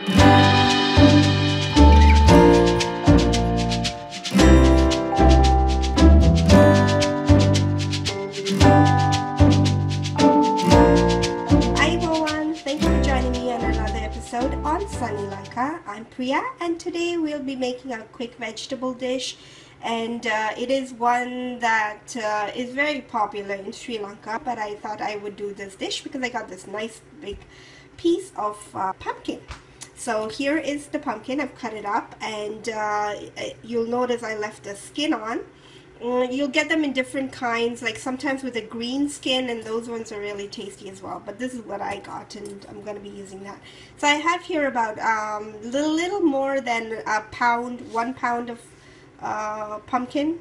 On Sunnylanka. I'm Priya, and today we'll be making a quick vegetable dish, and it is one that is very popular in Sri Lanka, but I thought I would do this dish because I got this nice big piece of pumpkin. So here is the pumpkin. I've cut it up, and you'll notice I left the skin on. You'll get them in different kinds, like sometimes with a green skin, and those ones are really tasty as well, but this is what I got, and I'm going to be using that. So I have here about little more than a pound, 1 pound of pumpkin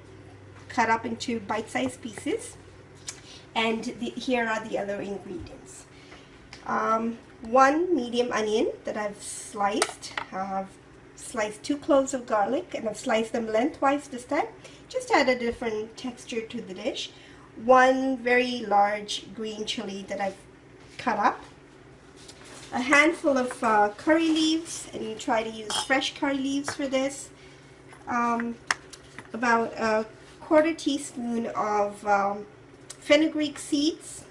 cut up into bite-sized pieces, and here are the other ingredients. 1 medium onion that I've sliced. Sliced 2 cloves of garlic, and I've sliced them lengthwise this time, just to add a different texture to the dish. 1 very large green chili that I've cut up. A handful of curry leaves, and you try to use fresh curry leaves for this. About a 1/4 teaspoon of fenugreek seeds.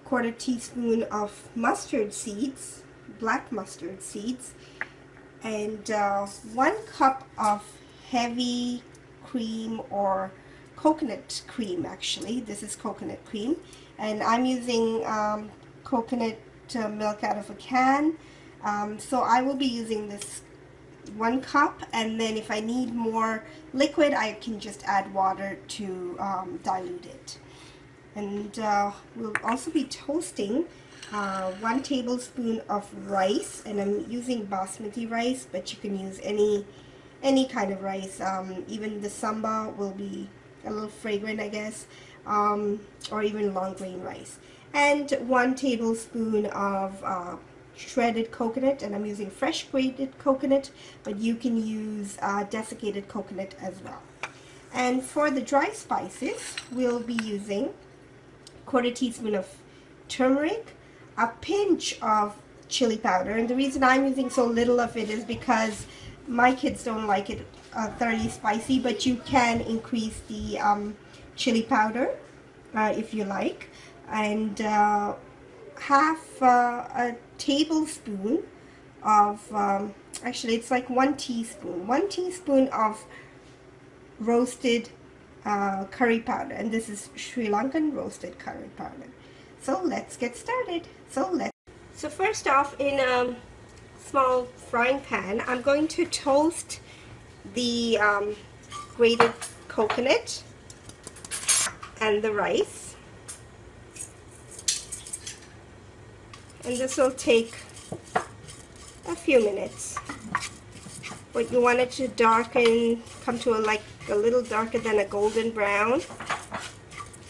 1/4 teaspoon of mustard seeds, black mustard seeds, and 1 cup of heavy cream, or coconut cream. Actually, this is coconut cream, and I'm using coconut milk out of a can, so I will be using this 1 cup, and then if I need more liquid I can just add water to dilute it. And we'll also be toasting 1 tablespoon of rice, and I'm using basmati rice, but you can use any kind of rice. Even the samba will be a little fragrant, I guess, or even long grain rice. And 1 tablespoon of shredded coconut, and I'm using fresh grated coconut, but you can use desiccated coconut as well. And for the dry spices, we'll be using 1/4 teaspoon of turmeric, a pinch of chili powder, and the reason I'm using so little of it is because my kids don't like it thoroughly spicy, but you can increase the chili powder if you like. And half a tablespoon of, actually it's like 1 teaspoon of roasted curry powder, and this is Sri Lankan roasted curry powder. So let's get started. So first off, in a small frying pan, I'm going to toast the grated coconut and the rice, and this will take a few minutes. But you want it to darken, come to a little darker than a golden brown,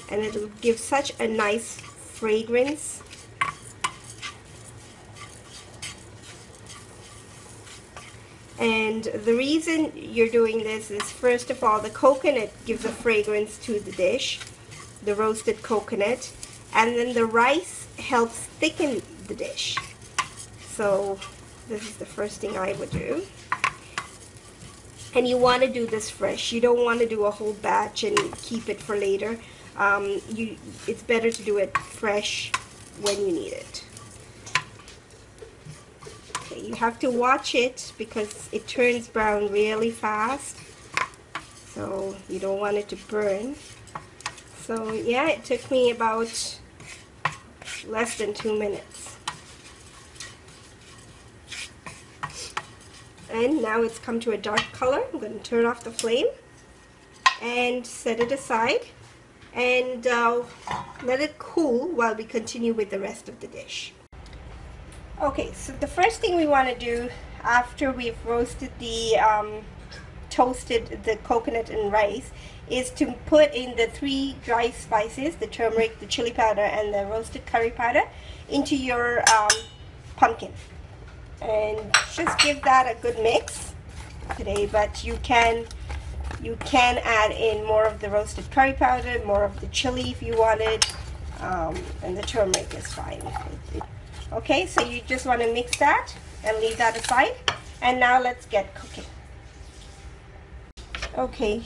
and it'll give such a nice fragrance. And the reason you're doing this is, first of all, the coconut gives a fragrance to the dish, the roasted coconut, and then the rice helps thicken the dish. So this is the first thing I would do. And you want to do this fresh. You don't want to do a whole batch and keep it for later. It's better to do it fresh when you need it. Okay, you have to watch it because it turns brown really fast, so you don't want it to burn. So yeah, it took me about less than 2 minutes. And now it's come to a dark color. I'm going to turn off the flame and set it aside, and let it cool while we continue with the rest of the dish. Okay, so the first thing we want to do after we've roasted toasted the coconut and rice is to put in the 3 dry spices, the turmeric, the chili powder, and the roasted curry powder, into your pumpkin. And just give that a good mix today, but you can add in more of the roasted curry powder, more of the chili if you wanted, and the turmeric is fine. Okay, so you just want to mix that and leave that aside. And now let's get cooking. Okay.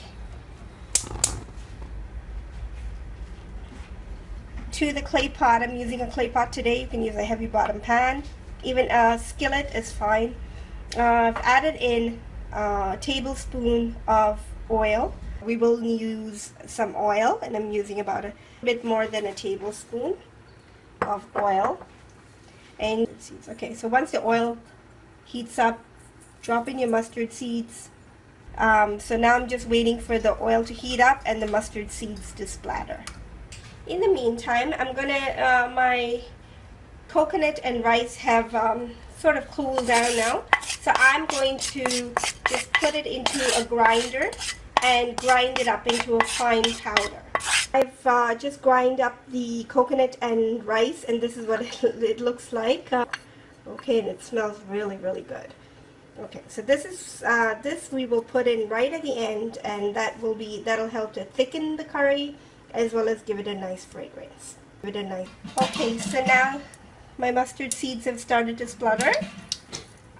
To the clay pot, I'm using a clay pot today. You can use a heavy bottom pan. Even a skillet is fine. I've added in a tablespoon of oil. We will use some oil, and I'm using about a bit more than a tablespoon of oil. And okay, so once the oil heats up, drop in your mustard seeds. So now I'm just waiting for the oil to heat up and the mustard seeds to splatter. In the meantime, I'm gonna, my coconut and rice have sort of cooled down now. So I'm going to just put it into a grinder and grind it up into a fine powder. I've just grind up the coconut and rice, and this is what it looks like. Okay, and it smells really, really good. Okay, so this is this we will put in right at the end, and that'll help to thicken the curry as well as give it a nice fragrance. Okay, so now my mustard seeds have started to splutter.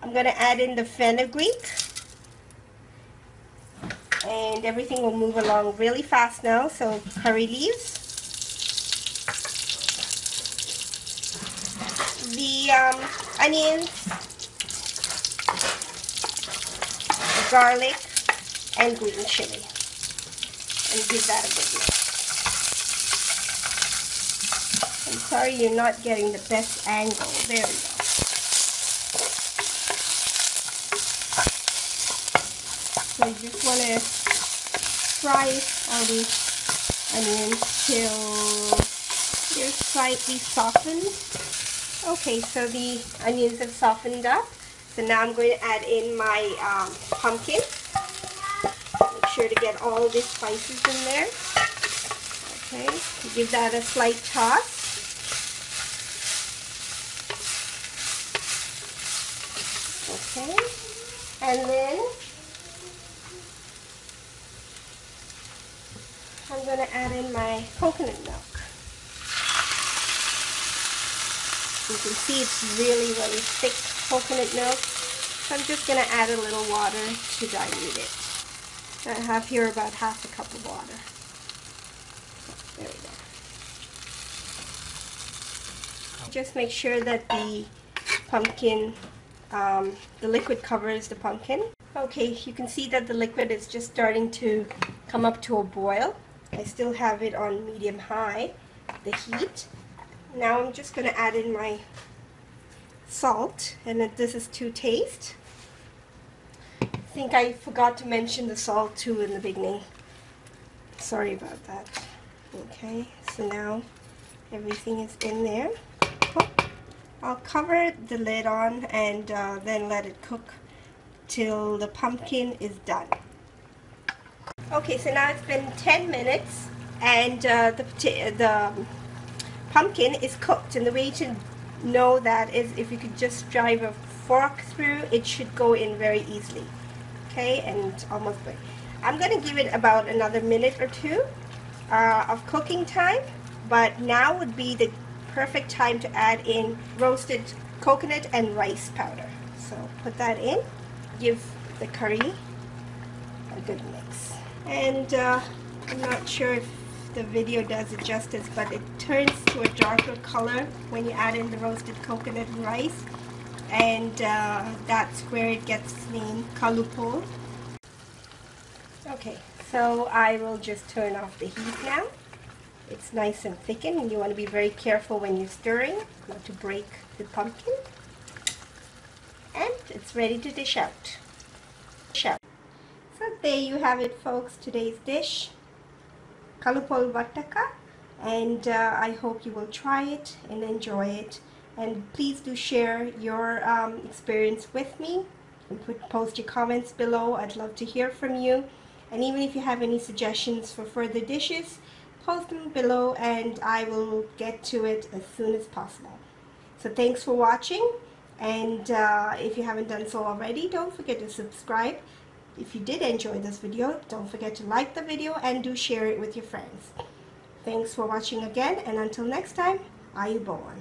I'm going to add in the fenugreek, and everything will move along really fast now. So curry leaves, the onions, the garlic, and green chili, and give that a good mix. I'm sorry you're not getting the best angle. There we go. So you just want to fry all the onions till they're slightly softened. Okay, so the onions have softened up. So now I'm going to add in my pumpkin. Make sure to get all the spices in there. Okay, give that a slight toss. Okay, and then I'm going to add in my coconut milk. You can see it's really, really thick coconut milk. So I'm just going to add a little water to dilute it. I have here about half a cup of water. There we go. Just make sure that the pumpkin, the liquid covers the pumpkin. Okay, you can see that the liquid is just starting to come up to a boil. I still have it on medium-high, the heat. Now I'm just going to add in my salt, and this is to taste. I think I forgot to mention the salt too in the beginning. Sorry about that. Okay, so now everything is in there. I'll cover the lid on and then let it cook till the pumpkin is done. Okay, so now it's been 10 minutes and the pumpkin is cooked, and the way to know that is if you could just drive a fork through, it should go in very easily. Okay, and almost good. I'm going to give it about another minute or two of cooking time, but now would be the perfect time to add in roasted coconut and rice powder. So put that in, give the curry a good mix. And I'm not sure if the video does it justice, but it turns to a darker color when you add in the roasted coconut and rice, and that's where it gets its name, Kalu. Okay, so I will just turn off the heat now. It's nice and thickened, and you want to be very careful when you're stirring not to break the pumpkin. And it's ready to dish out. So there you have it, folks, today's dish, Kalu Wattaka, and I hope you will try it and enjoy it. And please do share your experience with me, and post your comments below. I'd love to hear from you. And even if you have any suggestions for further dishes, post them below and I will get to it as soon as possible. So thanks for watching, and if you haven't done so already, don't forget to subscribe. If you did enjoy this video, don't forget to like the video and do share it with your friends. Thanks for watching again, and until next time, Ayubowan.